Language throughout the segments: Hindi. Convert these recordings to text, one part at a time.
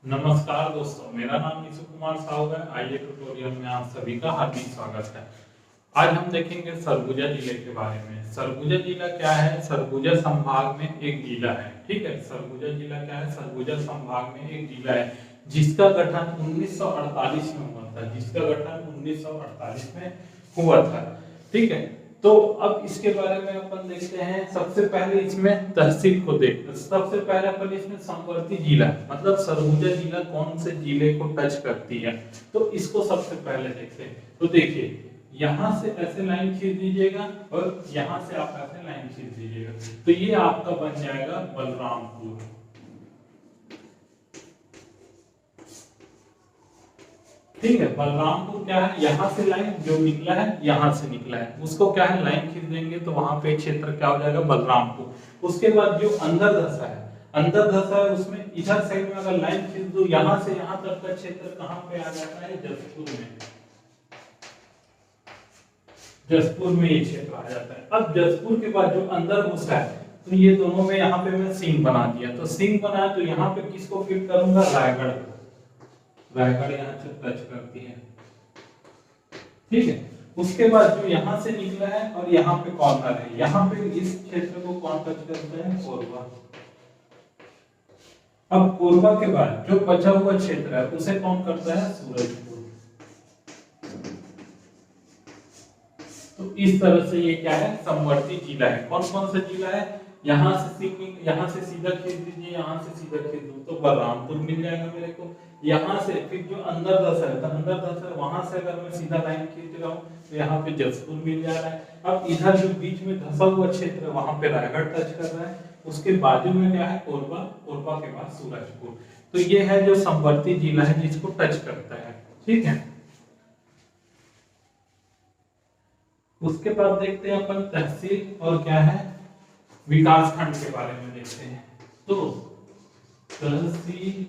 नमस्कार दोस्तों, मेरा नाम नीशु कुमार साहू है। आइए ट्यूटोरियल में आप सभी का हार्दिक स्वागत है। आज हम देखेंगे सरगुजा जिले के बारे में। सरगुजा जिला क्या है? सरगुजा संभाग में एक जिला है। ठीक है, सरगुजा जिला क्या है? सरगुजा संभाग में एक जिला है जिसका गठन 1948 में हुआ था। जिसका गठन 1948 में हुआ था। ठीक है, तो अब इसके बारे में अपन देखते हैं। सबसे पहले इसमें तहसील को देखते। सबसे पहले अपन इसमें समवर्ती जिला, मतलब सरगुजा जिला कौन से जिले को टच करती है, तो इसको सबसे पहले देखते हैं। तो देखिए, यहां से ऐसे लाइन खींच दीजिएगा और यहां से आप ऐसे लाइन खींच दीजिएगा, तो ये आपका बन जाएगा बलरामपुर। ठीक है, बलरामपुर क्या है? यहाँ से लाइन जो निकला है, यहाँ से निकला है, उसको क्या है, लाइन खींच देंगे तो वहां पे क्षेत्र क्या हो जाएगा? बलरामपुर। उसके बाद जो अंदर धसा है, अंदर धसा है उसमें इधर साइड में अगर लाइन खींच दो, यहाँ से यहाँ तक का क्षेत्र कहाँ पे आ जाता है? जसपुर में। जसपुर में ये क्षेत्र आ जाता है। अब जसपुर के बाद जो अंदर घुसा है, तो ये दोनों में यहाँ पे मैं सिंह बना दिया। तो सिंह बनाया तो यहाँ पे किसको फिट करूंगा? रायगढ़। रायगढ़ यहाँ से टच करती है। ठीक है, उसके बाद जो यहाँ से निकला है और यहाँ पे कॉर्नर है, यहाँ पे इस क्षेत्र को कौन टच करता है? कोरबा। अब कोरबा के बाद जो बचा हुआ क्षेत्र है उसे कौन करता है? सूरजपुर। तो इस तरह से ये क्या है? समवर्ती जिला है। कौन कौन सा जिला है? यहाँ से सीधा खींच दीजिए, यहाँ से सीधा खींच दो तो बलरामपुर मिल जाएगा मेरे को। यहाँ से फिर जो अंदर धसा है, तो अंदर धसा है वहां से अगर मैं सीधा लाइन खींच रहा हूँ तो यहाँ पे जसपुर मिल जा रहा है। अब इधर जो बीच में धसा हुआ क्षेत्र है वहां पे रायगढ़ टच कर रहा है। उसके बाजू में क्या है? कोरबा। कोरबा के बाद सूरजपुर। तो ये है जो समवर्ती जिला है जिसको टच करता है। ठीक है, उसके बाद देखते हैं अपन तहसील और क्या है, विकास खंड के बारे में देखते हैं। तो तहसील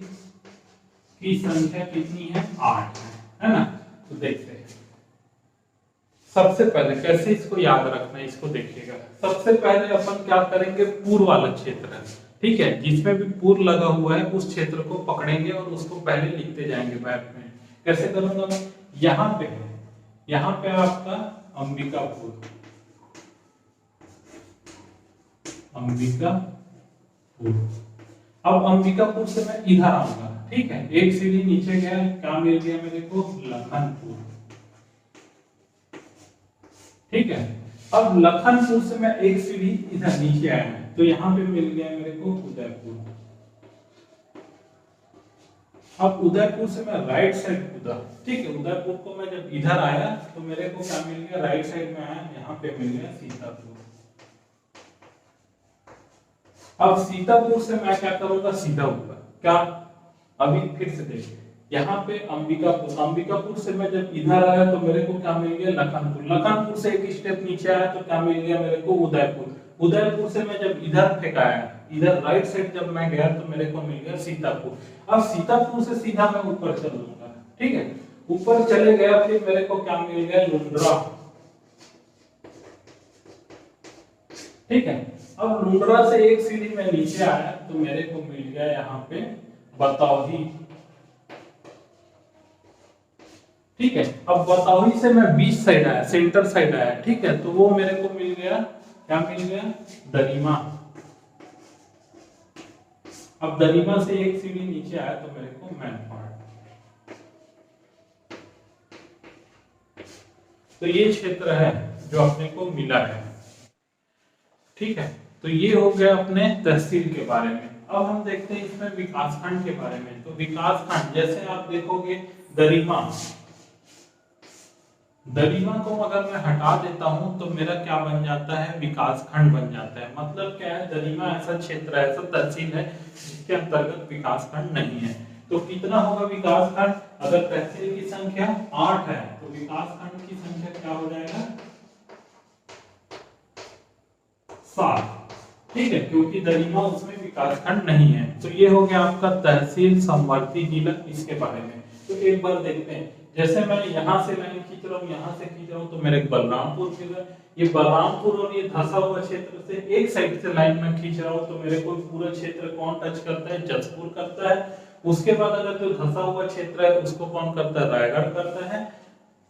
की संख्या कितनी है? 8 है ना। तो देखते हैं सबसे पहले कैसे इसको याद रखना है, इसको देखिएगा। सबसे पहले अपन क्या करेंगे? पूर्व वाला क्षेत्र है, ठीक है, जिसमें भी पूर्व लगा हुआ है उस क्षेत्र को पकड़ेंगे और उसको पहले लिखते जाएंगे मैप में। कैसे करूंगा मैं? यहाँ पे है, यहाँ पे आपका अंबिकापुर। अंबिकापुर। अब अंबिकापुर से मैं इधर आऊंगा। ठीक है, एक सीढ़ी नीचे गया, क्या मिल गया मेरे को? लखनपुर। ठीक है, अब लखनपुर से मैं एक सीढ़ी इधर नीचे आया हूं, तो यहां पे मिल गया मेरे को उदयपुर। अब उदयपुर से मैं राइट साइड कूदा। ठीक है, उदयपुर को मैं जब इधर आया तो मेरे को क्या मिल गया? राइट साइड में आया, यहाँ पे मिल गया सीतापुर। अब सीतापुर से मैं क्या करूंगा? सीधा ऊपर। क्या? अभी फिर से देखिए, यहाँ पे अंबिकापुर। अंबिकापुर से मैं जब इधर आया तो मेरे को क्या मिल गया? लखनपुर। लखनपुर से एक स्टेप नीचे आया तो क्या मिल गया मेरे को? उदयपुर। उदयपुर से मैं जब इधर फेंकाया, इधर राइट साइड जब मैं गया तो मेरे को मिल गया सीतापुर। अब सीतापुर से सीधा मैं ऊपर चलूंगा। ठीक है, ऊपर चले गया, फिर मेरे को क्या मिल गया? लुंड्रा। ठीक है, अब लुंड्रा से एक सीढ़ी में नीचे आया तो मेरे को मिल गया यहाँ पे बतौही। ठीक है, अब बतौही से मैं बीच साइड आया, सेंटर साइड आया। ठीक है, तो वो मेरे को मिल गया, क्या मिल गया? दरिमा। अब दरिमा से एक सीढ़ी नीचे आया तो मेरे को मैनपाट। तो ये क्षेत्र है जो अपने को मिला है। ठीक है, तो ये हो गया अपने तहसील के बारे में। अब हम देखते हैं इसमें विकासखंड के बारे में। तो विकासखंड जैसे आप देखोगे, दरिमा। दरिमा को अगर मैं हटा देता हूं तो मेरा क्या बन जाता है? विकासखंड बन जाता है। मतलब क्या है? दरिमा ऐसा क्षेत्र है, ऐसा तहसील है जिसके अंतर्गत विकासखंड नहीं है। तो कितना होगा विकासखंड? अगर तहसील की संख्या 8 है तो विकासखंड की संख्या क्या हो जाएगा? 7। ठीक है, क्योंकि दरिमा उसमें विकासखंड नहीं है। तो ये हो गया आपका तहसील समवर्ती जिला, इसके बारे में। तो एक बार देखते हैं, जैसे मैं यहाँ से लाइन खींच रहा हूँ, यहाँ से खींच रहा हूँ तो मेरे बलरामपुर मिल रहा है, ये बलरामपुर और ये धसा हुआ क्षेत्र से एक साइड से लाइन में खींच रहा हूँ तो मेरे को पूरा क्षेत्र कौन टच करता है, जसपुर करता है। उसके बाद अगर जो धसा हुआ क्षेत्र है उसको कौन करता है, रायगढ़ करता है।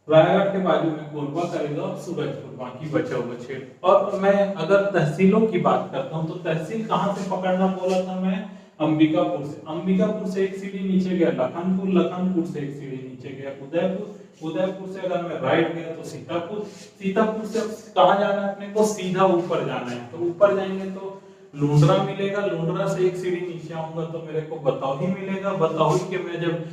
रायगढ़ के बाजू में कोरबा करेगा और सूरजपुर, बाकी बचा हुआ क्षेत्र। और मैं अगर तहसीलों की बात करता हूँ तो तहसील कहाँ से पकड़ना बोला था मैं, अंबिकापुर से। अंबिकापुर से एक सीढ़ी नीचे गया लखनपुर, लखनपुर से एक सीढ़ी नीचे गया उदयपुर, उदयपुर से अगर मैं राइट गया तो सीतापुर, सीतापुर से कहाँ जाना है अपने को, सीधा ऊपर जाना है। तो ऊपर जाएंगे तो लुंड्रा मिलेगा, लुंड्रा से एक सीढ़ी नीचे आऊंगा तो मेरे को बतौही मिलेगा, बतौही के मैं जब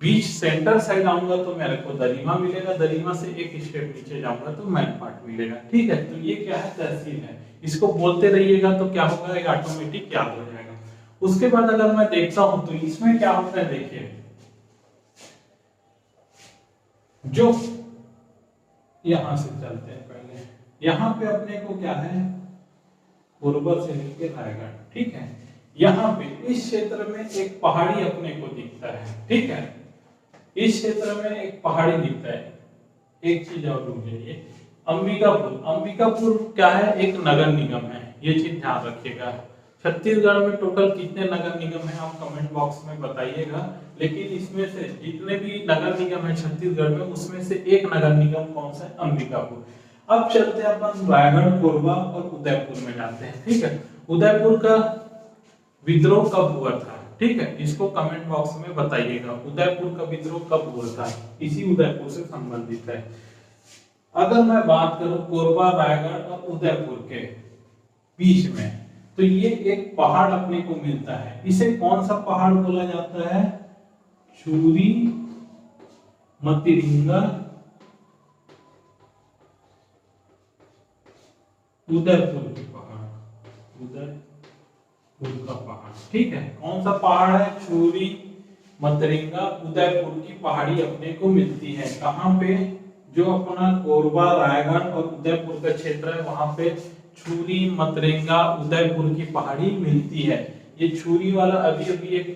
बीच सेंटर साइड आऊंगा तो मेरे को दरिमा मिलेगा, दरिमा से एक स्टेप नीचे जाऊंगा तो मैनपाट मिलेगा। ठीक है, तो ये क्या है, तहसील है। इसको बोलते रहिएगा तो क्या होगा, एक ऑटोमेटिक याद हो जाएगा। उसके बाद अगर मैं देखता हूं तो इसमें क्या होता है, देखिए जो यहां से चलते हैं पहले, यहां पे अपने को क्या है, पूर्व से लेके रायगढ़। ठीक है, यहाँ पे इस क्षेत्र में एक पहाड़ी अपने को दिखता है। ठीक है, इस क्षेत्र में एक पहाड़ी दिखता है। एक चीज और रुक जाइए, अंबिकापुर, अंबिकापुर क्या है, एक नगर निगम है, ये चीज ध्यान रखिएगा। छत्तीसगढ़ में टोटल कितने नगर निगम हैं आप कमेंट बॉक्स में बताइएगा, लेकिन इसमें से जितने भी नगर निगम है छत्तीसगढ़ में उसमें से एक नगर निगम कौन सा है, अंबिकापुर। अब चलते हैं अपन रायगढ़, कोरबा और उदयपुर में जाते हैं। ठीक है, उदयपुर का विद्रोह कब हुआ था, ठीक है, इसको कमेंट बॉक्स में बताइएगा। उदयपुर का विद्रोह कब हुआ था, इसी उदयपुर से संबंधित है। अगर मैं बात करूं कोरबा, रायगढ़ और उदयपुर के बीच में, तो ये एक पहाड़ अपने को मिलता है। इसे कौन सा पहाड़ बोला जाता है, चूरी मतिरिंगा उदयपुर के पहाड़, उदयपुर का पहाड़। ठीक है, कौन सा पहाड़ है, चूरी मतरिंगा उदयपुर की पहाड़ी अपने को मिलती है। कहाँ पे, जो अपना कोरबा, रायगढ़ और उदयपुर का क्षेत्र है वहां पे छुरी, मतरेंगा, उदयपुर की पहाड़ी मिलती है। ये छुरी वाला अभी अभी एक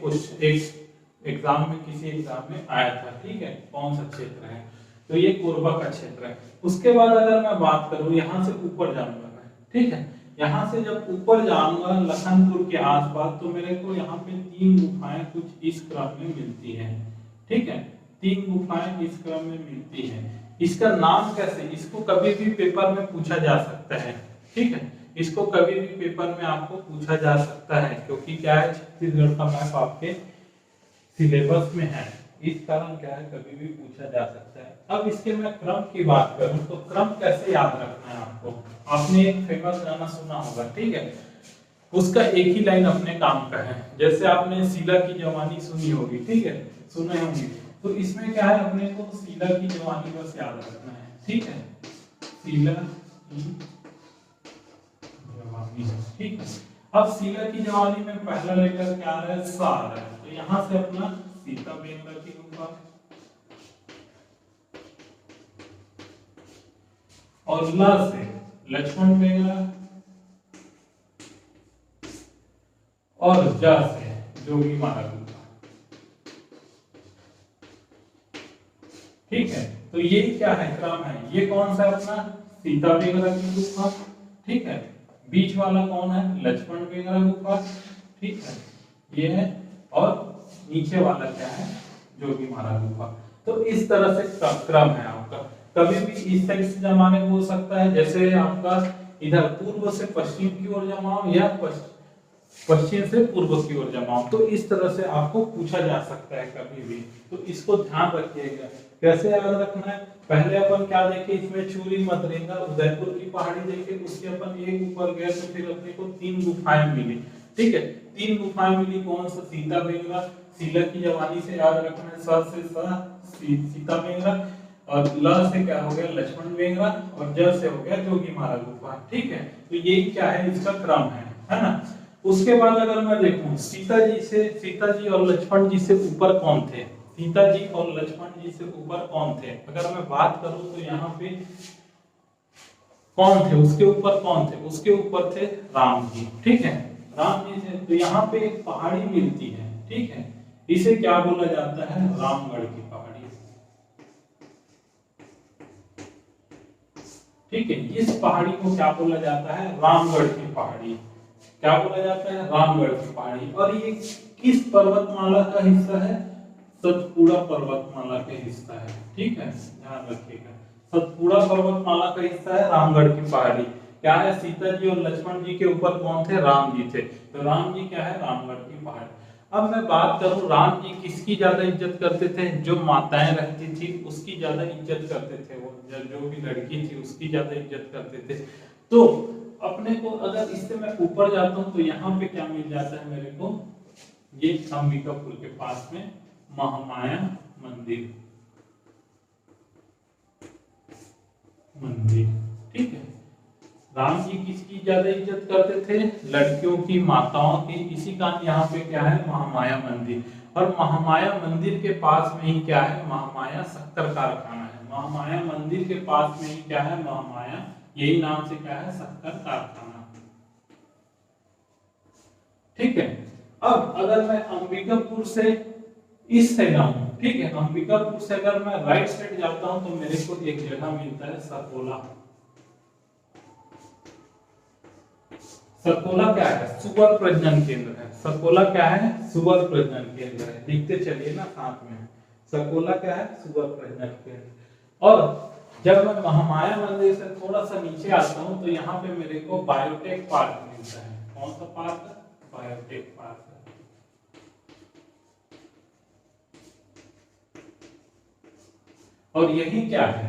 एग्जाम में, किसी एग्जाम में आया था। ठीक है, कौन सा क्षेत्र है, तो ये कोरबा का क्षेत्र है। उसके बाद अगर मैं बात करूं, यहाँ से ऊपर जाऊंगा मैं। ठीक है, यहाँ से जब ऊपर जाऊंगा लखनपुर के आसपास, तो मेरे को यहाँ पे 3 गुफाएं कुछ इस क्रम में मिलती हैं। ठीक है, 3 गुफाएं इस क्रम में मिलती हैं। इसका नाम कैसे, इसको कभी भी पेपर में पूछा जा सकता है। ठीक है, इसको कभी भी पेपर में आपको पूछा जा सकता है, क्योंकि क्या है, छत्तीसगढ़ का मैप आपके सिलेबस में है, इस कारण क्या है, कभी भी पूछा जा सकता है। अब इसके मैं क्रम की बात करूं तो क्रम कैसे याद रखना है आपको, आपने एक फेमस गाना सुना होगा। ठीक है, उसका एक ही लाइन अपने काम का है। जैसे आपने शीला की जवानी सुनी होगी, ठीक है, सुने होंगे, तो इसमें क्या है, अपने को शीला की जवानी बस याद रखना है। ठीक है, शीला की जवानी। ठीक है, अब शीला की जवानी में पहला लेटर क्या आ रहा है, सा आ रहा है, तो यहां से अपना सीता बेंद्रा की गुफा, और ला से लक्ष्मण बेंद्रा, और जा से जोगी मारा गुफा। ठीक है, तो ये क्या है, क्रम है। ये कौन सा अपना सीता बेंद्रा की गुफा। ठीक है, बीच वाला कौन है, लक्ष्मण बेंद्रा गुफा। ठीक है, ये है, और नीचे वाला क्या है, जोगी मारा गुफा। तो इस तरह से क्रम है आपका। कभी भी इस साइड से जमाने को हो सकता है, जैसे आपका इधर पूर्व से पश्चिम की ओर जमाओ, या पश्चिम से पूर्व की ओर जमाओ, तो इस तरह से आपको पूछा जा सकता है कभी भी। तो इसको ध्यान रखिएगा। कैसे याद रखना है, पहले अपन क्या देखे, इसमें चूरी, मतरेंगा, उदयपुर की पहाड़ी देखे, उसके अपन एक ऊपर गए तो फिर अपने को 3 गुफाएं मिली। ठीक है, 3 गुफाएं मिली, कौन सा, सीता बेंद्रा, शीला की जवानी से याद रखना है, स से सीता बेंद्रा, और ल से क्या हो गया, लक्ष्मण बेंद्रा, और ज से हो गया जोगी मारा गुफा। ठीक है, तो ये क्या है, इसका क्रम है ना। उसके बाद अगर मैं देखूं, सीता जी और लक्ष्मण जी से ऊपर कौन थे, सीता जी और लक्ष्मण जी से ऊपर कौन थे, अगर मैं बात करूं तो यहाँ पे कौन थे, उसके ऊपर कौन थे, उसके ऊपर थे राम जी। ठीक है, राम जी से, तो यहाँ पे एक पहाड़ी मिलती है। ठीक है, इसे क्या बोला जाता है, रामगढ़ की पहाड़ी। ठीक है, इस पहाड़ी को क्या बोला जाता है? रामगढ़ की पहाड़ी। क्या बोला जाता है? रामगढ़ की पहाड़ी। और ये किस पर्वतमाला का हिस्सा है? सतपुड़ा पर्वतमाला के हिस्सा है। ठीक है, ध्यान रखिएगा, सतपुड़ा पर्वतमाला का हिस्सा है रामगढ़ की पहाड़ी। क्या है? सीता जी और लक्ष्मण जी के ऊपर कौन थे? राम जी थे। तो राम जी क्या है? रामगढ़ की पहाड़ी। अब मैं बात करूं, राम जी किसकी ज्यादा इज्जत करते थे? जो माताएं रहती थी उसकी ज्यादा इज्जत करते थे, वो जो भी लड़की थी उसकी ज्यादा इज्जत करते थे। तो अपने को अगर इससे मैं ऊपर जाता हूं तो यहाँ पे क्या मिल जाता है मेरे को? ये अंबिकापुर के पास में महामाया मंदिर। ठीक है, राम जी किसकी ज्यादा इज्जत करते थे? लड़कियों की, माताओं की। इसी का यहाँ पे क्या है? महामाया मंदिर। और महामाया मंदिर के पास में ही क्या है? महामाया शक्कर कारखाना है। महामाया मंदिर के पास में ही क्या है? महामाया, यही नाम से क्या है? शक्कर कारखाना। ठीक है, अब अगर मैं अंबिकापुर से इस साइड आऊं, ठीक है, अंबिकापुर से अगर मैं राइट साइड जाता हूं तो मेरे को एक जगह मिलता है सकोला। सकोला क्या है? सुवर प्रजनन केंद्र है। सकोला क्या है? सुवर प्रजनन केंद्र है। लिखते चलिए ना साथ में, सकोला क्या है? सुवर प्रजनन केंद्र। और जब मैं महामाया मंदिर से थोड़ा सा नीचे आता हूं तो यहाँ पे मेरे को बायोटेक पार्क मिलता है। कौन सा पार्क? Biotech park. और यही क्या है?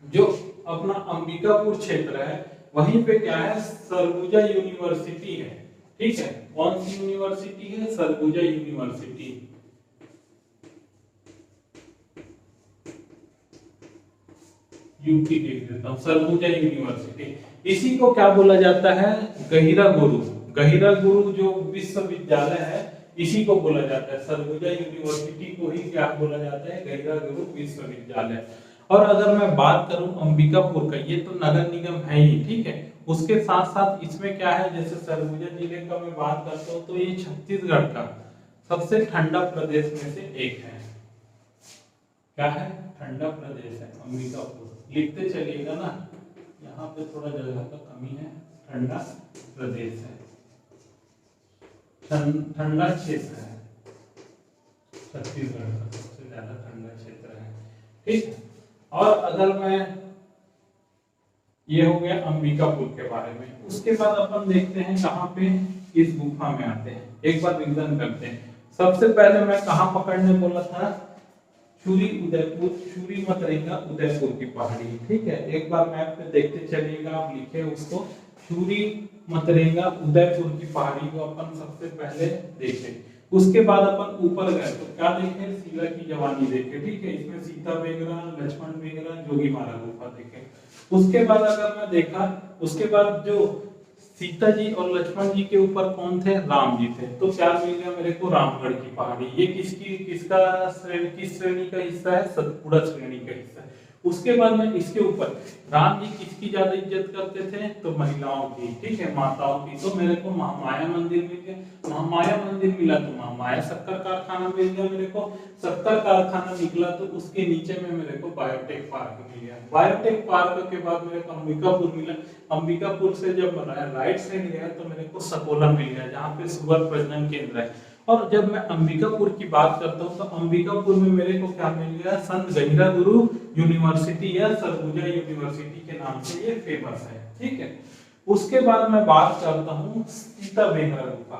जो अपना अंबिकापुर क्षेत्र है वहीं पे क्या है? सरगुजा यूनिवर्सिटी है। ठीक है, कौन सी यूनिवर्सिटी है? सरगुजा यूनिवर्सिटी। यूपी लिख देता हूं, सरगुजा यूनिवर्सिटी। इसी को क्या बोला जाता है? गहिरा गुरु। गहिरा गुरु जो विश्वविद्यालय है इसी को बोला जाता है। सरगुजा यूनिवर्सिटी को ही क्या बोला जाता है? गहिरा गुरु विश्वविद्यालय। और अगर मैं बात करूं अंबिकापुर का, ये तो नगर निगम है ही, ठीक है, उसके साथ साथ इसमें क्या है? जैसे सरगुजा जिले का मैं बात करता हूं तो ये छत्तीसगढ़ का सबसे ठंडा प्रदेश में से एक है। क्या है? ठंडा प्रदेश है अंबिकापुर। लिखते चलिएगा ना, यहाँ पे थोड़ा जगह का कमी है। ठंडा प्रदेश है, ठंडा क्षेत्र है, छत्तीसगढ़ का सबसे ज्यादा ठंडा क्षेत्र है। ठीक है, और अगर मैं, ये हो गया अंबिकापुर के बारे में। उसके बाद अपन देखते हैं कहाँ पे? इस गुफा में आते हैं, एक बार रिवीजन करते हैं। सबसे पहले मैं कहाँ पकड़ने बोला था? चूरी उदयपुर, चूरी मतरेंगा उदयपुर की पहाड़ी। ठीक है, एक बार मैप पे देखते चलिएगा, आप लिखे उसको, चूरी मतरेंगा उदयपुर की पहाड़ी को अपन सबसे पहले देखे। उसके बाद अपन ऊपर गए तो क्या देखे? सीता की जवानी देखे। ठीक है, इसमें सीता बेगरा, लक्ष्मण बेगरा, जोगी मारा गुफा देखे। उसके बाद अगर मैं देखा, उसके बाद जो सीता जी और लक्ष्मण जी के ऊपर कौन थे? राम जी थे। तो क्या मिल गया मेरे को? रामगढ़ की पहाड़ी। ये किसका श्रेणी, किस श्रेणी का हिस्सा है? सतपुड़ा श्रेणी का हिस्सा है। उसके बाद में इसके ऊपर राम जी किसकी ज्यादा इज्जत करते थे? तो महिलाओं की, ठीक है, माताओं की। तो मेरे को महामाया मंदिर मिल गया। महामाया मंदिर मिला तो महामाया शक्कर कारखाना मिल गया मेरे को। शक्कर कारखाना निकला तो उसके नीचे में मेरे को बायोटेक पार्क मिल गया। बायोटेक पार्क के बाद मेरे को अंबिकापुर मिला। अंबिकापुर से जब राइट साइड गया तो मेरे को सकोला मिल गया, जहाँ पे सुवर प्रजनन केंद्र है। और जब मैं अंबिकापुर की बात करता हूँ तो अंबिकापुर में मेरे को क्या मिल गया? संत गहिरा गुरु यूनिवर्सिटी या सरगुजा यूनिवर्सिटी के नाम से ये फेमस है। ठीक है, उसके बाद मैं बात करता हूँ सीता बेगरा गुफा।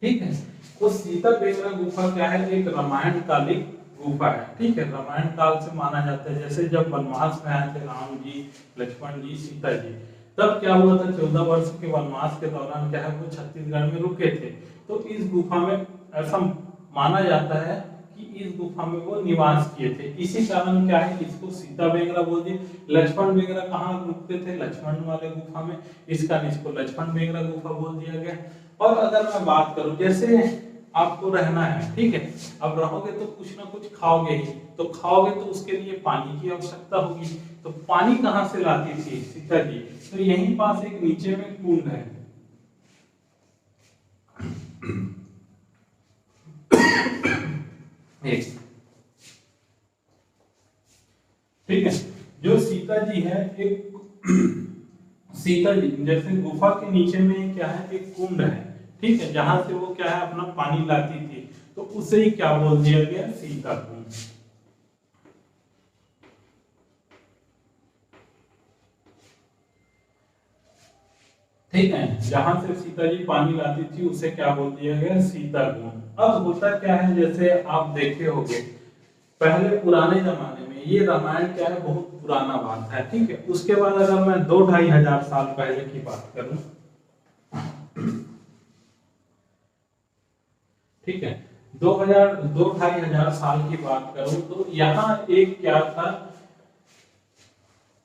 ठीक है, तो सीता बेगरा गुफा क्या है? एक रामायण कालिक गुफा है। ठीक है, रामायण काल से माना जाता है, जैसे जब वनवास में आए थे राम जी, लक्ष्मण जी, सीता जी, तब क्या हुआ था? 14 वर्ष के वनवास के दौरान क्या है? वो छत्तीसगढ़ में रुके थे। तो इस गुफा में ऐसा माना जाता है कि इस गुफा में वो निवास किए थे। इसी कारण क्या है? इसको सीता बेगरा बोल दिए। लक्ष्मण बेगरा कहाँ रुकते थे? लक्ष्मण वाले गुफा में, इस कारण इसको लक्ष्मण बेगरा गुफा बोल दिया गया। और अगर मैं बात करूं, जैसे आपको रहना है, ठीक है, अब रहोगे तो कुछ ना कुछ खाओगे ही, तो खाओगे तो उसके लिए पानी की आवश्यकता होगी। तो पानी कहाँ से लाती थी सीता जी? तो यहीं पास एक नीचे में कुंड है। ठीक है, जो सीता सीता जी है एक सीता जी जैसे गुफा के नीचे में क्या है, एक कुंड है, ठीक है, जहां से वो क्या है अपना पानी लाती थी, तो उसे ही क्या बोल दिया गया, सीता कुंड। ठीक है, जहां से सीता जी पानी लाती थी उसे क्या बोल दिया गया, सीता कुंड। अब होता क्या है, जैसे आप देखे होंगे पहले पुराने जमाने में, ये रामायण क्या है बहुत पुराना बात है, ठीक है, उसके बाद अगर मैं 2-2.5 हजार साल पहले की बात करूं, ठीक है, 2-2.5 हजार साल की बात करूं, तो यहाँ एक क्या था,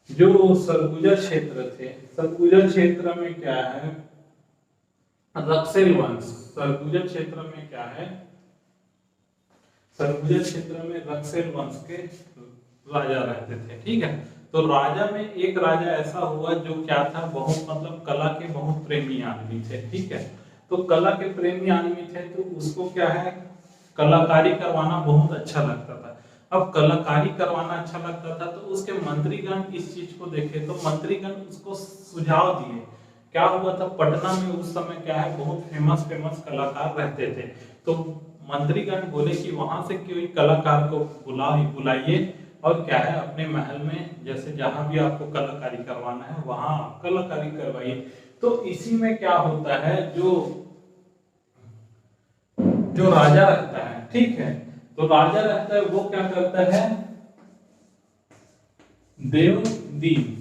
जो सरगुजा क्षेत्र थे, सरगुजा क्षेत्र में क्या है, रक्सेल वंश, सरगुजा क्षेत्र में क्या है, सरगुजा क्षेत्र में रक्सेल वंश के राजा रहते थे, ठीक है। तो राजा में एक राजा ऐसा हुआ जो क्या था, बहुत मतलब कला के बहुत प्रेमी आदमी थे, ठीक है। तो कला के प्रेमी आदमी थे, तो उसको क्या है, कलाकारी करवाना बहुत अच्छा लगता था। अब कलाकारी करवाना अच्छा लगता था, तो उसके मंत्रीगण इस चीज को देखे, तो मंत्रीगण उसको सुझाव दिए। क्या हुआ था, पटना में उस समय क्या है बहुत फेमस फेमस कलाकार रहते थे, तो मंत्रीगण बोले कि वहां से कोई कलाकार को बुलाइए, और क्या है अपने महल में जैसे जहां भी आपको कलाकारी करवाना है वहां आप कलाकारी करवाइए। तो इसी में क्या होता है, जो जो राजा रहता है, ठीक है, तो राजा रहता है वो क्या करता है, देवदीन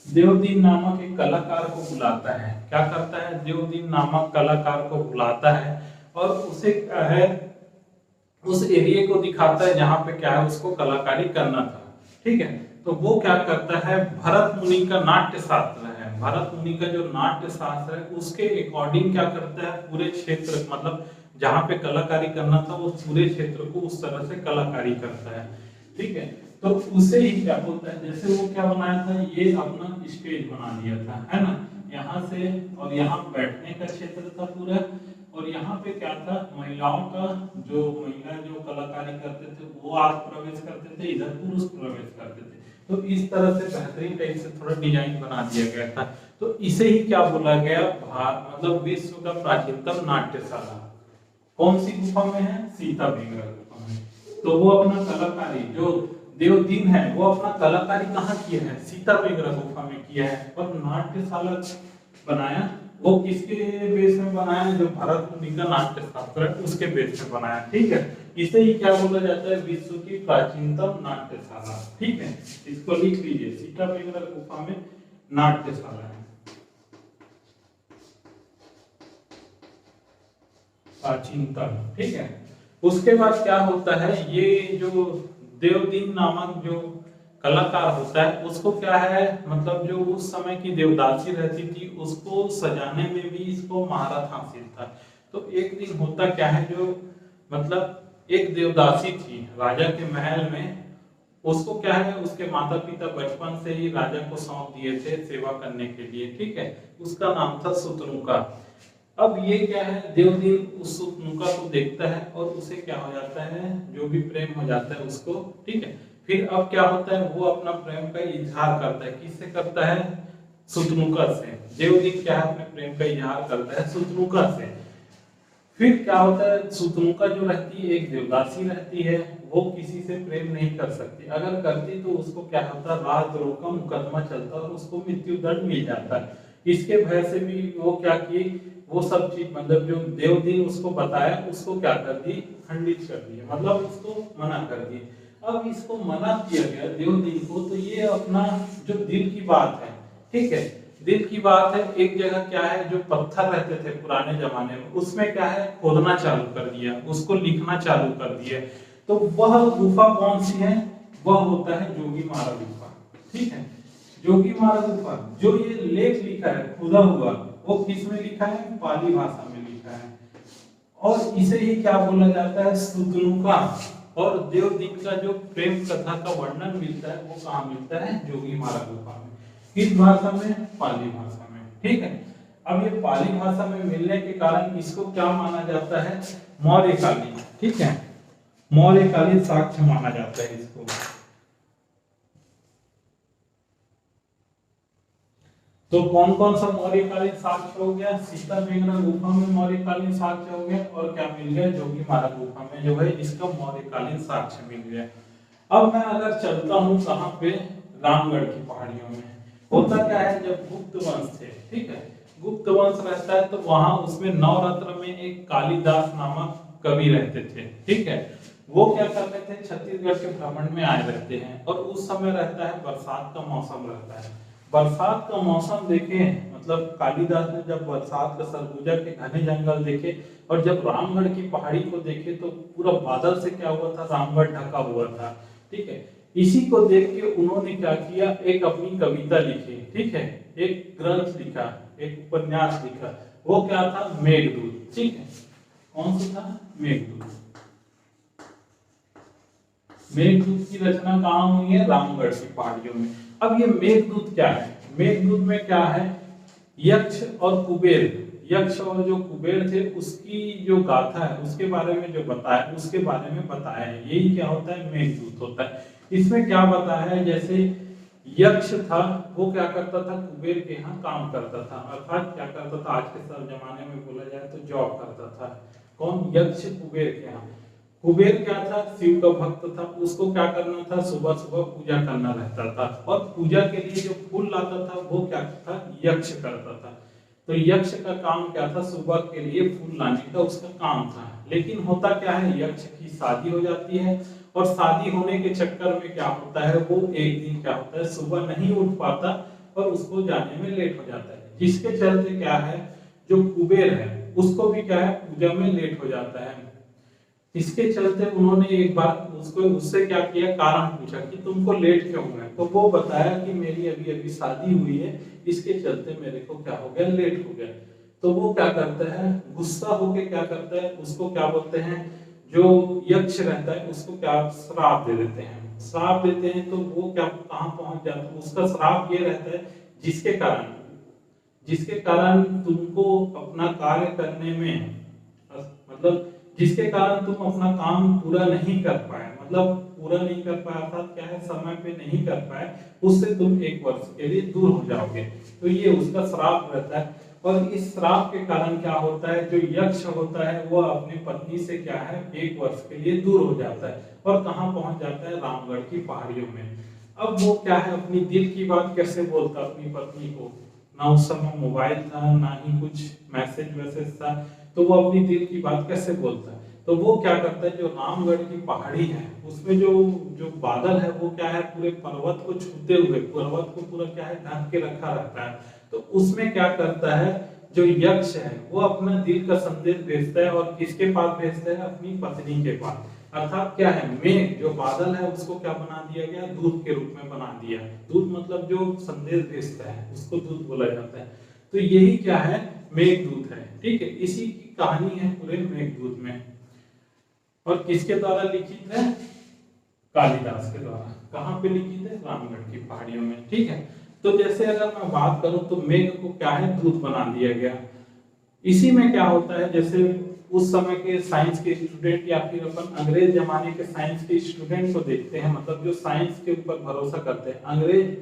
देवदीन नामक एक कलाकार को बुलाता है। क्या करता है, देवदीन नामक कलाकार को बुलाता है और उसे क्या है उस एरिया को दिखाता है जहां पे क्या है उसको कलाकारी करना था, ठीक है। तो वो क्या करता है, भरत मुनि का नाट्य शास्त्र है, भरत मुनि का जो नाट्य शास्त्र है उसके अकॉर्डिंग क्या करता है, पूरे क्षेत्र मतलब जहां पे कलाकारी करना था वो पूरे क्षेत्र को उस तरह से कलाकारी करता है, ठीक है। तो उसे ही क्या बोलता है, जैसे वो क्या बनाया था, ये अपना स्टेज बना दिया था, है ना, यहाँ से, और यहाँ बैठने का क्षेत्र था पूरा, और यहाँ पे क्या था, महिलाओं का महिला जो कलाकारी करते थे वो आज प्रवेश करते थे, इधर पुरुष प्रवेश करते थे। तो इस तरह से बेहतरीन टाइप से थोड़ा डिजाइन बना दिया गया था। तो इसे ही क्या बोला गया, मतलब विश्व का प्राचीनतम नाट्यशाला। कौन सी गुफा में है, सीता बेंगरा गुफा में। तो वो अपना कलाकारी जो देवदीन है वो अपना कलाकारी कहाँ किया है, सीता बेंगरा गुफा में किया है। और नाट्यशाला बनाया वो किसके बेस में बनाया, जो भरत मुनि का नाट्य शास्त्र है उसके बेस में बनाया, ठीक है। इसे ही क्या बोला जाता है, विश्व की प्राचीनतम नाट्यशाला, ठीक है। इसको लिख लीजिए, सीता बेंगरा गुफा में नाट्यशाला है, प्राचीनतम, ठीक है। उसके बाद क्या होता है, ये जो देवदीन नामक जो कलाकार होता है उसको क्या है, मतलब जो उस समय की देवदासी रहती थी उसको सजाने में भी इसको महारत हासिल था। तो एक दिन होता क्या है, जो मतलब एक देवदासी थी राजा के महल में, उसको क्या है उसके माता पिता बचपन से ही राजा को सौंप दिए थे सेवा करने के लिए, ठीक है। उसका नाम था सुतनुका। अब ये क्या है, देवदीन उस सुतनुका को देखता है और उसे क्या हो जाता है, जो भी प्रेम हो जाता है उसको, ठीक है। फिर अब क्या होता है, वो अपना प्रेम का इजहार करता है, किससे करता है, सुतनुका से। देवदीन क्या है अपने प्रेम का इजहार करता है सुतनुका से। फिर क्या होता है, सुतनुका जो रहती है एक देवदासी रहती है, वो किसी से प्रेम नहीं कर सकती, अगर करती तो उसको क्या होता है, राजद्रोह का मुकदमा चलता और उसको मृत्यु दंड मिल जाता है। इसके भय से भी वो क्या की, वो सब चीज मतलब जो देवदीन उसको बताया उसको क्या कर दी, खंडित कर दिया, मतलब उसको मना कर दी। अब इसको मना किया गया देवदीन को, तो ये अपना जो दिल की बात है, ठीक है, दिल की बात है, एक जगह क्या है जो पत्थर रहते थे पुराने जमाने में उसमें क्या है खोदना चालू कर दिया, उसको लिखना चालू कर दिया। तो वह गुफा कौन सी है, वह होता है जोगी मारा गुफा, ठीक है। जोगी मारा गुफा, जो ये लेख लिखा है खुदा हुआ, वो किस में लिखा है, पाली भाषा में लिखा है। और इसे ही क्या बोला जाता है, सुतनुका और देवदीन का जो प्रेम कथा का वर्णन मिलता है वो कहाँ मिलता है, जोगी मारा गुफा में। किस भाषा में, पाली भाषा में, ठीक है। अब ये पाली भाषा में मिलने के कारण इसको क्या माना जाता है, मौर्यकालीन, ठीक है, मौर्यकालीन साक्ष्य माना जाता है इसको। तो कौन कौन सा मौर्यकालीन साक्ष्य हो गया, सीतामेंगना गुफा में मौर्यकालीन साक्ष्य हो गया, और क्या मिल गया, जोगीमारा गुफा में जो है इसका मौर्यकालीन साक्ष्य मिल गया। अब मैं अगर चलता हूँ कहाँ पे, रामगढ़ की पहाड़ियों में, होता क्या है, जब गुप्त वंश थे, ठीक है, गुप्त वंश रहता है तो वहां उसमें नवरत्न में एक कालिदास नामक कवि रहते थे, ठीक है। वो क्या करते थे, छत्तीसगढ़ के भ्रमण में आए रहते हैं, और उस समय रहता है बरसात का मौसम रहता है। बरसात का मौसम देखे, मतलब कालिदास ने जब बरसात का सरगुजा के घने जंगल देखे, और जब रामगढ़ की पहाड़ी को देखे तो पूरा बादल से क्या हुआ था, रामगढ़ ढका हुआ था, ठीक है। इसी को देख के उन्होंने क्या किया, एक अपनी कविता लिखी, ठीक है, एक ग्रंथ लिखा, एक उपन्यास लिखा, वो क्या था, मेघदूत, ठीक है। कौन सा था, मेघदूत। मेघदूत की रचना कहाँ हुई है, रामगढ़ की पहाड़ियों में। अब ये मेघदूत क्या है, मेघदूत में क्या है, यक्ष और कुबेर, यक्ष और जो कुबेर थे उसकी जो गाथा है उसके बारे में जो बताया, उसके बारे में बताया है, यही क्या होता है, मेघदूत होता है। इसमें क्या बताया है, जैसे यक्ष था वो क्या करता था, कुबेर के यहाँ काम करता था, अर्थात क्या करता था, आज के सब जमाने में बोला जाए तो जॉब करता था। कौन, यक्ष कुबेर के यहाँ। कुबेर क्या था, शिव का भक्त था, उसको क्या करना था, सुबह सुबह पूजा करना रहता था, और पूजा के लिए जो फूल लाता था वो क्या था, यक्ष करता था। तो यक्ष का काम क्या था, सुबह के लिए फूल लाने का उसका काम था। लेकिन होता क्या है, यक्ष की शादी हो जाती है, और शादी होने के चक्कर में क्या होता है, वो एक दिन क्या होता है, सुबह नहीं उठ पाता और उसको जाने में लेट हो जाता है, जिसके चलते क्या है, जो कुबेर है उसको भी क्या है, पूजा में लेट हो जाता है। इसके चलते उन्होंने एक बार उसको उससे क्या किया, कारण पूछा कि तुमको लेट क्यों हुआ है, तो वो बताया कि मेरी अभी अभी शादी हुई है, इसके चलते मेरे को क्या हो गया, लेट हो गया। तो वो क्या करता है, गुस्सा होके क्या करता है, उसको क्या बोलते हैं, जो यक्ष रहता है उसको क्या श्राप दे देते हैं, श्राप देते हैं। तो वो क्या कहाँ पहुंच जाता है, उसका श्राप ये रहता है, जिसके कारण तुमको अपना कार्य करने में, मतलब जिसके कारण तुम अपना काम पूरा नहीं कर पाए, मतलब पूरा नहीं कर पाया अर्थात क्या है, समय पे नहीं कर पाए, उससे तुम 1 वर्ष के लिए दूर हो जाओगे। तो ये उसका श्राप रहता है। और इस श्राप के कारण क्या होता है, जो यक्ष होता है वो अपनी पत्नी से क्या है, 1 वर्ष के लिए दूर हो जाता है, और कहाँ पहुंच जाता है, रामगढ़ की पहाड़ियों में। अब वो क्या है, अपनी दिल की बात कैसे बोलता अपनी पत्नी को, ना उस समय मोबाइल था, ना ही कुछ मैसेज वैसेज था, तो वो अपनी दिल की बात कैसे बोलता है। तो वो क्या करता है, जो रामगढ़ की पहाड़ी है उसमें जो जो बादल है वो क्या है, पूरे पर्वत को छूते हुए पर्वत को पूरा क्या है, ढक के रखा रहता है। तो उसमें क्या करता है, जो यक्ष है वो अपना दिल का संदेश भेजता है, और किसके पास भेजता है, अपनी पत्नी के पास। अर्थात क्या है, मेघ जो बादल है उसको क्या बना दिया गया, दूत के रूप में बना दिया। दूत मतलब जो संदेश भेजता है उसको दूत बोला जाता है। तो यही क्या है, मेघदूत है, ठीक है। इसी की कहानी है पूरे मेघदूत में, और किसके द्वारा लिखित है, कालिदास के द्वारा। कहाँ पे लिखित है, रामगढ़ की पहाड़ियों में, ठीक है। तो जैसे अगर मैं बात करूं तो मेघ को क्या है, दूत बना दिया गया। इसी में क्या होता है, जैसे उस समय के साइंस के स्टूडेंट या फिर अपन अंग्रेज जमाने के साइंस के स्टूडेंट को देखते हैं, मतलब जो साइंस के ऊपर भरोसा करते हैं, अंग्रेज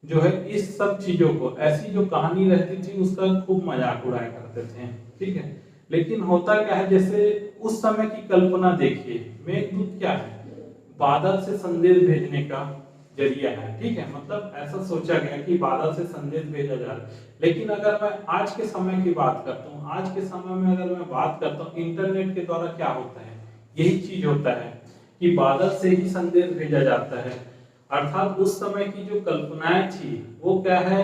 जो है इस सब चीजों को, ऐसी जो कहानी रहती थी उसका खूब मजाक उड़ाया करते थे, ठीक है। लेकिन होता क्या है, जैसे उस समय की कल्पना देखिए, मेघदूत क्या है, बादल से संदेश भेजने का जरिया है, ठीक है। मतलब ऐसा सोचा गया कि बादल से संदेश भेजा जा रहा है। लेकिन अगर मैं आज के समय की बात करता हूँ, आज के समय में अगर मैं बात करता हूँ, इंटरनेट के द्वारा क्या होता है, यही चीज होता है कि बादल से ही संदेश भेजा जाता है। अर्थात उस समय की जो कल्पनाएं थी वो क्या है,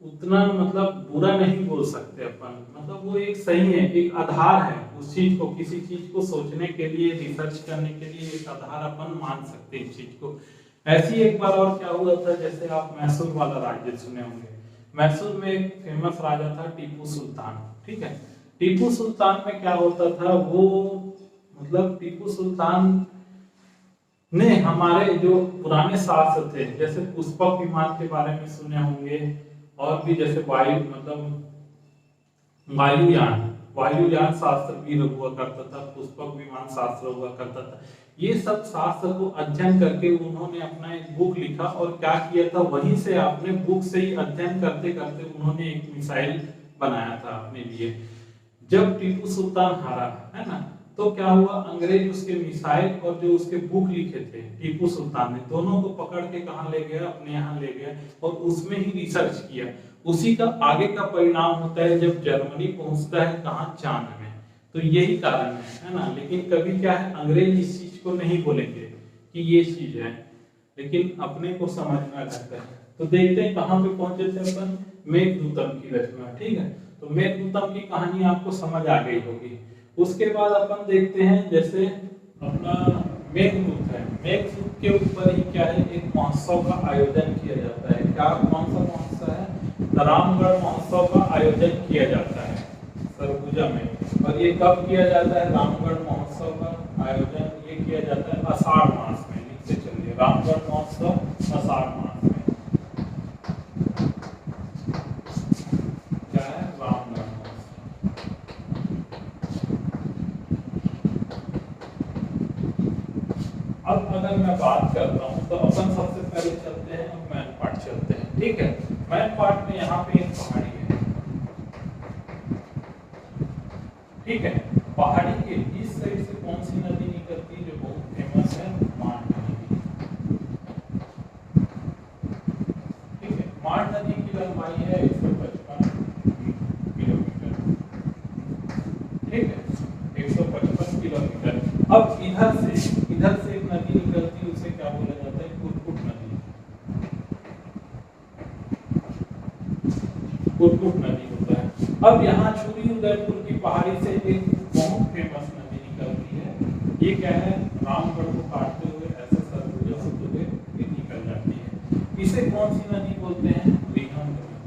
उतना मतलब बुरा नहीं बोल सकते अपन, मतलब वो एक सही है, एक आधार है उस चीज को, किसी चीज को सोचने के लिए, रिसर्च करने के लिए एक आधार अपन मान सकते हैं इस चीज को। ऐसी एक बार और क्या हुआ था, जैसे आप मैसूर वाला राज्य सुने होंगे। मैसूर में एक फेमस राजा था टीपू सुल्तान, ठीक है। टीपू सुल्तान में क्या होता था, वो मतलब टीपू सुल्तान ने हमारे जो पुराने शासक थे, जैसे पुष्पक विमान के बारे में सुने होंगे, और भी जैसे वायु मतलब वायुयान, वायुयान शास्त्र भी हुआ करता था, पुष्पक विमान शास्त्र हुआ करता था। ये सब शास्त्र को अध्ययन करके उन्होंने अपना एक बुक लिखा और क्या किया था, वहीं से अपने बुक से ही अध्ययन करते करते उन्होंने एक मिसाइल बनाया था अपने लिए। जब टीपू सुल्तान हारा, है ना, तो क्या हुआ, अंग्रेज उसके मिसाइल और जो उसके बुक लिखे थे टीपू सुल्तान ने, दोनों को पकड़ के कहां ले गया, अपने यहाँ ले गया और उसमें ही रिसर्च किया। उसी का आगे का परिणाम होता है जब जर्मनी पहुंचता है कहां, चांद में। तो यही कारण है ना। लेकिन कभी क्या है, अंग्रेज इस चीज को नहीं बोलेंगे कि ये चीज है, लेकिन अपने को समझना रहता है। तो देखते हैं कहां पे पहुंचे थे अपन, मेघदूतम की रचना। ठीक है, तो मेघदूतम की कहानी आपको समझ आ गई होगी। उसके बाद अपन देखते हैं जैसे अपना मेघदूत है, मेघदूत के ऊपर ही क्या है, एक महोत्सव का आयोजन किया जाता है। क्या, कौन सा महोत्सव है, रामगढ़ महोत्सव का आयोजन किया जाता है सरगुजा में। और ये कब किया जाता है, रामगढ़ महोत्सव का आयोजन ये किया जाता है आषाढ़ मास में। लिखते चलिए, रामगढ़ महोत्सव आषाढ़ मास में। क्या है, रामगढ़ महोत्सव। अब अगर मैं बात करता हूँ तो अपन सबसे पहले चलते हैं, मैन पार्ट चलते हैं। ठीक है, मैन पार्ट में यहाँ पे एक पहाड़ी है। ठीक है, पहाड़ी के इस साइड से कौन सी नदी निकलती है जो बहुत फेमस है, मांड नदी। ठीक है, मांड नदी की लंबाई है 155 किलोमीटर। ठीक है, 155 किलोमीटर। अब इधर से एक नदी निकलती है, उसे क्या बोला जाता है, कुरकुट नदी। कुरकुट नदी होता है। अब यहाँ छुरी उदयपुर की पहाड़ी से एक बहुत फेमस नदी निकलती है। ये क्या है, रामगढ़ को काटते हुए ऐसे सरगुजा होते हुए ये निकल जाती है। इसे कौन सी नदी बोलते हैं, रिहंद नदी।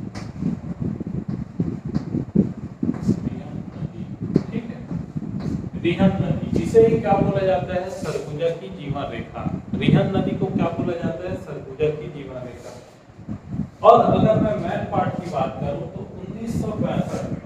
ठीक है, रिहंद नदी, जिसे ही क्या बोला जाता है, सरगुजा की जीवन रेखा। रिहंद नदी को क्या बोला जाता है, सरगुजा की जीवन रेखा। और अगर मैं मैन पार्ट की बात करूं तो 1965 में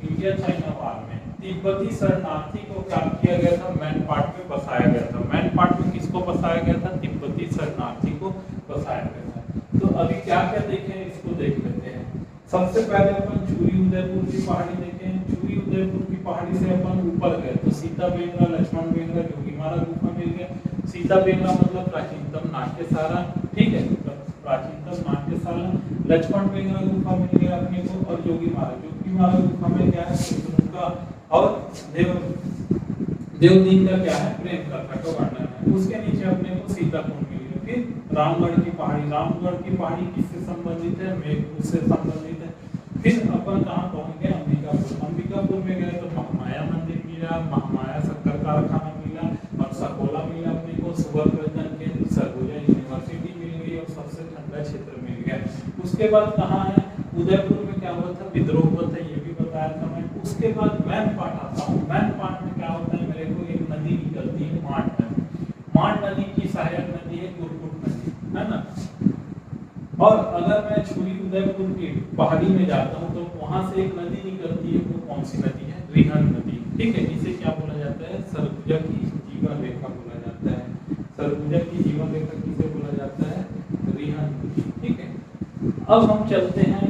इंडिया चाइना वार में तिब्बती शरणार्थी को क्या किया गया था, मैन पार्ट में बसाया गया था। मैन पार्ट में किसको बसाया गया था, तिब्बती शरणार्थी को बसाया गया था। तो अभी क्या क्या देखें, इसको देख लेते हैं। सबसे पहले अपन चूरी उदयपुर की पहाड़ी देखें। चूरी उदयपुर की पहाड़ी से अपन ऊपर गए तो सीता बेंगरा, लक्ष्मण बेंगरा, जोगीमारा गुफा मिल गया। सीता बेंगरा मतलब प्राचीनतम नाट्यशाला। ठीक है, प्राचीनतम नाट्यशाला। लक्ष्मण बेंगरा गुफा मिल गया अपने को, और जोगीमारा गुफा में क्या है, का और देवदीन का क्या है, प्रेम का घटो वर्णन है। उसके नीचे अपने को सीताकुंड मिल गया। फिर रामगढ़ की पहाड़ी, रामगढ़ की पहाड़ी किससे संबंधित है, मेघदूत से संबंधित है। फिर अपन कहाँ पहुंच गए, अंबिकापुर। अंबिकापुर में गए तो महामाया मंदिर मिला, महामाया शक्कर कारखाना मिला, और सकोला मिला अपने को, सुवर्णवर्धन के सरगुजा यूनिवर्सिटी मिल गई, और सबसे ठंडा क्षेत्र मिल गया। उसके बाद कहाँ है, उदयपुर में क्या हुआ था, विद्रोह हुआ था, ये भी बताया था मैं। उसके बाद मैन पार्ट आता हूँ। मैन पार्ट में क्या होता है, मेरे को एक नदी निकलती है, मांड नदी। मांड नदी की सहायक नदी है कुरकुट नदी, है ना। और अगर मैं छुरी उदयपुर की पहाड़ी में जाता हूँ तो वहां से एक नदी निकलती है, वो कौन सी नदी है, रिहंद नदी। ठीक है, इसे क्या बोला जाता है, सरगुजा की जीवन रेखा बोला जाता है। सरगुजा की जीवन रेखा किसे बोला जाता है, रिहंद नदी। ठीक है, अब हम चलते हैं,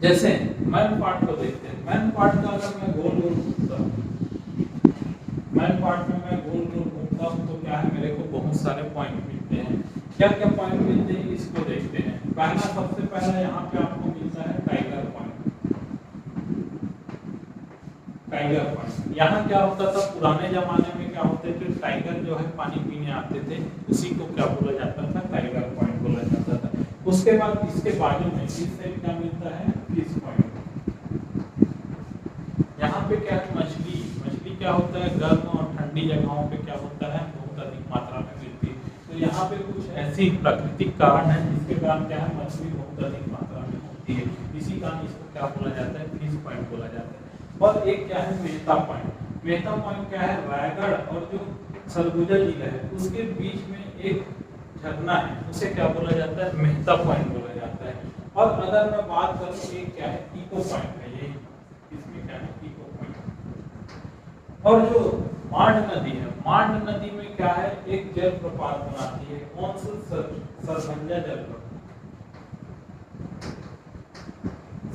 जैसे मैन पार्ट को देखते हैं। मैन पार्ट का अगर मैं गोल गोल घूमता हूँ, मैन पार्ट में मैं गोल गोल घूमता हूँ तो क्या है, मेरे को बहुत सारे पॉइंट मिलते हैं। क्या क्या पॉइंट मिलते हैं, इसको देखते हैं। पहला, सबसे पहला यहाँ पे आपको मिलता है टाइगर पॉइंट। टाइगर पॉइंट, यहाँ क्या होता था, पुराने जमाने में क्या होते थे, टाइगर जो है पानी पीने आते थे, उसी को क्या बोला जाता था, टाइगर पॉइंट बोला जाता था। उसके बाद इसके बाजू में इस साइड क्या मिलता है, फिश पॉइंट। यहाँ पे क्या है, मछली। मछली क्या होता है, गर्म और ठंडी जगहों पे क्या होता है, बहुत अधिक मात्रा में मिलती है। तो यहाँ पे कुछ ऐसी प्राकृतिक कारण है जिसके कारण क्या है, मछली बहुत अधिक मात्रा में होती है। इसी कारण इसको क्या बोला जाता है, फिश पॉइंट बोला जाता है। और एक क्या है, मेहता पॉइंट। मेहता पॉइंट क्या है, रायगढ़ और जो सरगुजा जिला है उसके बीच में एक झरना है, उसे क्या बोला जाता है, मेहता पॉइंट बोला जाता है। और अगर मैं बात करूँ, एक क्या है, इको पॉइंट है। ये और जो मांड नदी है, मांड नदी में क्या है, एक जलप्रपात बनाती है। कौन सा? सरभंजा जलप्रपात।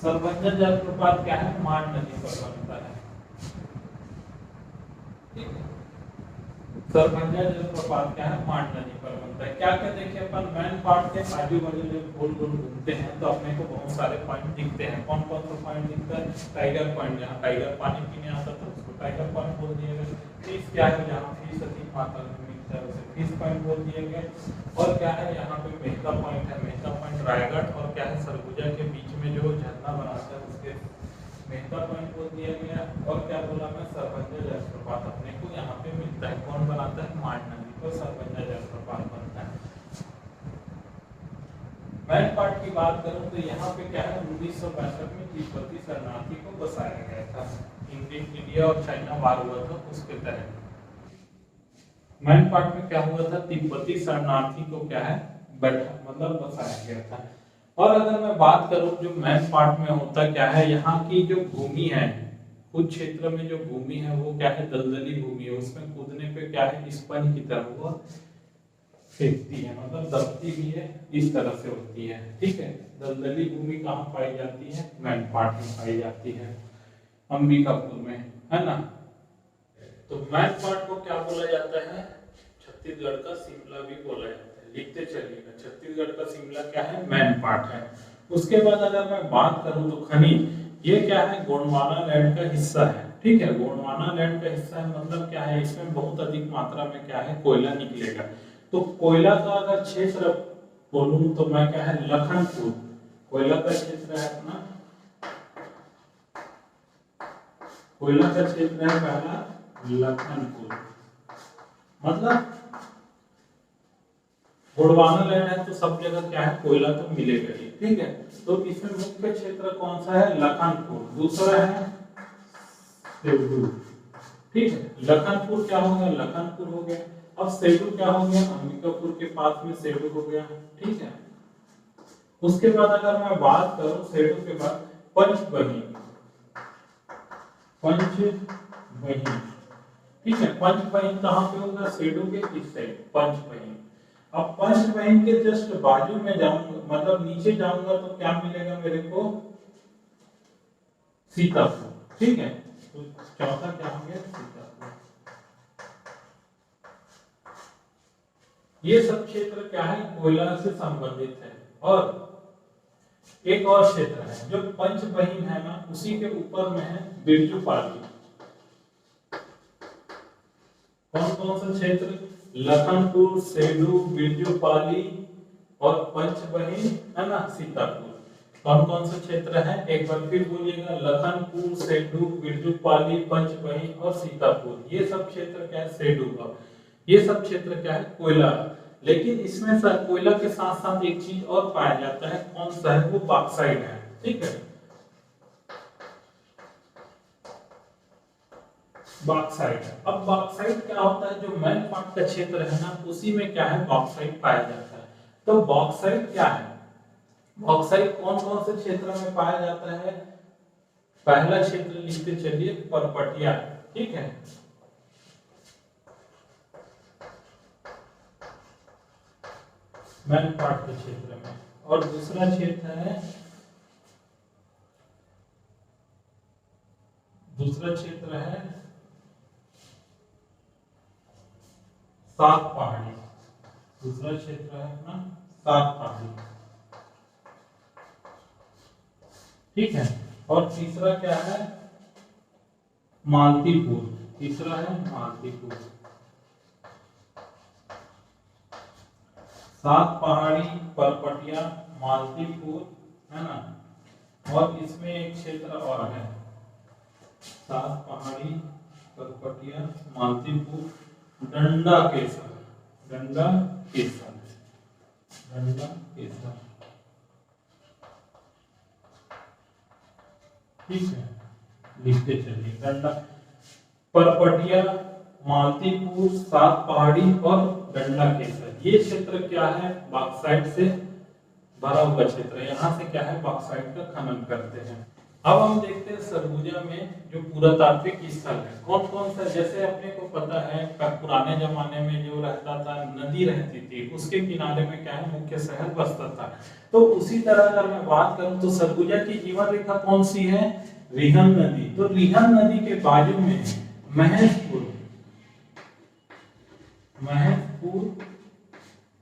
सरभंजा जलप्रपात क्या है, मांड नदी पर बनता है। ठीक है, सरभंजा जलप्रपात क्या है, मांड नदी पर बनता है। क्या क्या देखिए अपन, मैन पार्ट के आजू बाजू जब गोल गोल घूमते हैं तो अपने को बहुत सारे पॉइंट दिखते हैं। कौन कौन सा पॉइंट दिखता है? टाइगर पॉइंट, जहाँ टाइगर पानी पीने आता था उसको टाइगर पॉइंट बोल दिया गया। फिश क्या है, जहाँ फिश अधिक मात्रा में मिलता है उसे फिश पॉइंट बोल दिया गया। और क्या है, यहाँ पे मेहता पॉइंट है, मेहता पॉइंट रायगढ़ और क्या है, सरगुजा के बीच में जो झरना बनाता है उसके मेहता पॉइंट बोल दिया गया। और क्या बोला मैं, सरभंजा जलप्रपात अपने को यहाँ पे मिलता है। कौन बनाता है? मांड नदी पर सरभंजा जलप्रपात बनता है। मैन पार्ट की बात करूं तो यहाँ पे क्या है, 1962 में तिब्बती शरणार्थी को बसाया गया था। इंडिया और चाइना वार हुआ था, उसके तहत मैन पार्ट में क्या हुआ था, तिब्बती शरणार्थी को क्या है, बैठा मतलब बसाया गया था। और अगर मैं बात करूं जो मैन पार्ट में होता क्या है, यहाँ की जो भूमि है, कुछ क्षेत्र में जो भूमि है वो क्या है, दलदली भूमि है। उसमें कूदने पे क्या है, स्पंज की तरह वो फेंकती है, मतलब दबती भी है, इस तरह से होती है। ठीक है, दलदली भूमि कहाँ पाई जाती है? मैन पार्ट में पाई जाती है, अंबिकापुर में, है ना। तो मैन पार्ट को क्या बोला जाता है? छत्तीसगढ़ का शिमला भी बोला जाता है। लिखते चलिएगा, छत्तीसगढ़ का शिमला क्या है, मैन पार्ट है। उसके बाद अगर मैं बात करूं तो खनिज, ये क्या है, गोंडवाना लैंड का हिस्सा है। ठीक है, गोंडवाना लैंड का हिस्सा है, मतलब क्या है, इसमें बहुत अधिक मात्रा में क्या है, कोयला निकलेगा। तो कोयला का अगर क्षेत्र बोलूं तो मैं क्या है, लखनपुर, कोयला का क्षेत्र है अपना, कोयला का क्षेत्र है पहला लखनपुर। मतलब गोंडवाना लैंड है तो सब जगह क्या है, कोयला तो मिलेगा ही। ठीक है, तो इसमें मुख्य क्षेत्र कौन सा है? लखनपुर। दूसरा है सेडू। ठीक है, लखनपुर क्या हो गया, लखनपुर हो गया। अब सेडू क्या हो गया, अंबिकापुर के पास में सेडू हो गया। ठीक है, उसके बाद अगर मैं बात करूं सेडू के बाद पंचबही, पंचबही। ठीक है, पंचबही कहां पे होगा, सेडू के इस साइड पंचबही। अब पंचबही के जस्ट बाजू में जाऊंगा, मतलब नीचे जाऊंगा तो क्या मिलेगा मेरे को, सीतापुर। ठीक है, तो चौथा क्या हो गया, सीतापुर। ये सब क्षेत्र क्या है, कोयला से संबंधित है। और एक और क्षेत्र है जो पंचबही है ना, उसी के ऊपर में है बिरजूपाली। कौन कौन सा क्षेत्र, लखनपुर, सेडू, बिरजूपाली और पंचबही, है ना, सीतापुर। कौन कौन से क्षेत्र है, एक बार फिर बोलिएगा, लखनपुर, सेडू, बिरजूपाली, पंचबही और सीतापुर। ये सब क्षेत्र क्या है, सेडू का। ये सब क्षेत्र क्या है, कोयला। लेकिन इसमें कोयला के साथ साथ एक चीज और पाया जाता है, कौन सा है, वो बॉक्साइट है। ठीक है, बॉक्साइट। अब बॉक्साइट क्या होता है, जो मैन पार्ट का क्षेत्र है ना, उसी में क्या है, बॉक्साइट पाया जाता है। तो बॉक्साइट क्या है, बॉक्साइट कौन कौन से क्षेत्र में पाया जाता है? पहला क्षेत्र लिखते चलिए, परपटिया। ठीक है, मैन पार्ट के क्षेत्र में। और दूसरा क्षेत्र है, दूसरा क्षेत्र है सात पहाड़ी। दूसरा क्षेत्र है अपना सात पहाड़ी। ठीक है, और तीसरा क्या है, मालतीपुर। तीसरा है मालतीपुर। सात पहाड़ी, परपटिया, मालतीपुर, है ना। और इसमें एक क्षेत्र और है, सात पहाड़ी, परपटिया, मालतीपुर, डंडा केसर। डंडा केसर, डंडा केसर। ठीक है, लिखते चलिए, डंडा, परपटिया, मालतीपुर, सात पहाड़ी और डंडा केसर। ये क्षेत्र क्या है, बॉक्साइट से भरा हुआ क्षेत्र है। यहाँ से क्या है, बॉक्साइट का खनन करते हैं। अब हम देखते हैं सरगुजा में जो पुरातात्विक स्थल है कौन कौन सा। जैसे अपने को पता है पुराने जमाने में जो रहता था, नदी रहती थी, उसके किनारे में क्या है, मुख्य शहर बसता था। तो उसी तरह अगर मैं बात करूं तो सरगुजा की जीवन रेखा कौन सी है, रिहन नदी। तो रिहन नदी के बाजू में महेशपुर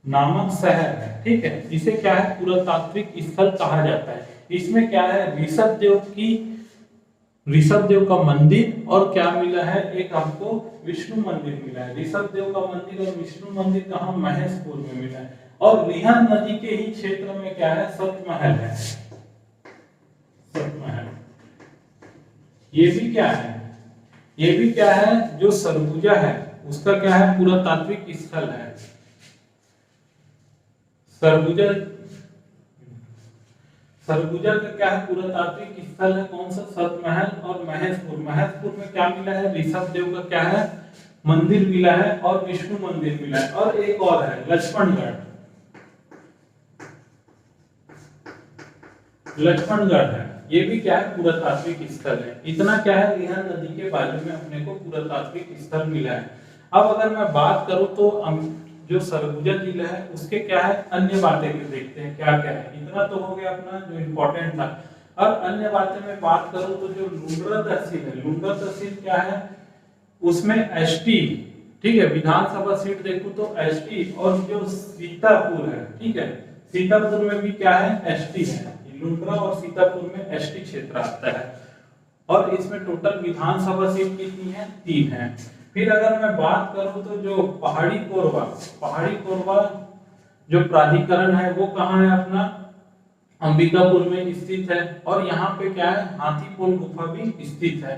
नामक शहर है, ठीक है। इसे क्या है, पुरातात्विक स्थल कहा जाता है। इसमें क्या है, ऋषभ देव का मंदिर और क्या मिला है, एक हमको विष्णु मंदिर मिला है। ऋषभ देव का मंदिर और विष्णु मंदिर कहाँ, महेशपुर में मिला है। और रिहन नदी के ही क्षेत्र में क्या है, सतमहल है। सतमहल ये भी क्या है, जो सरगुजा है उसका क्या है, पुरातात्विक स्थल है। सरगुजा का क्या है, पुरातात्विक स्थल है कौन सा, सतमहल और महेशपुर। महेशपुर में क्या मिला है, ऋषभ देव का क्या है, मंदिर मिला है और विष्णु मंदिर मिला है। और एक और है लक्ष्मणगढ़ है, ये भी क्या है, पुरातात्विक स्थल है। इतना क्या है, रिहन नदी के बाजू में अपने को पुरातात्विक स्थल मिला है। अब अगर मैं बात करूं तो जो सरगुजा जिला है उसके क्या है, अन्य बातें भी देखते हैं क्या क्या है। इतना तो हो गया अपना जो इम्पोर्टेंट था। और अन्य बातें में बात करूं तो जो लुंड्रा तहसील है, लुंड्रा तहसील क्या है, उसमें एसटी, ठीक है, विधानसभा सीट देखूं तो एसटी। और जो सीतापुर है, ठीक है, सीतापुर में भी क्या है, एसटी है। लुंड्रा और सीतापुर में एसटी क्षेत्र आता है। और इसमें टोटल विधानसभा सीट कितनी है, 3 है। फिर अगर मैं बात करूं तो जो पहाड़ी कोरबा जो प्राधिकरण है वो कहाँ है, अपना अंबिकापुर में स्थित है। और यहाँ पे क्या है, हाथीपोल गुफा भी स्थित है।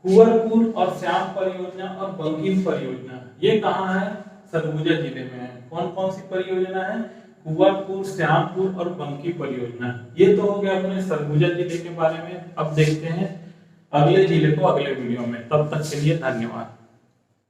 कुंवरपुर और श्याम परियोजना और बंकिम परियोजना ये कहाँ है, सरगुजा जिले में है। कौन कौन सी परियोजना है, कुंवरपुर, श्यामपुर और बंकी परियोजना। ये तो हो गया अपने सरगुजा जिले के बारे में। अब देखते हैं अगले जिले को अगले वीडियो में। तब तक के लिए धन्यवाद।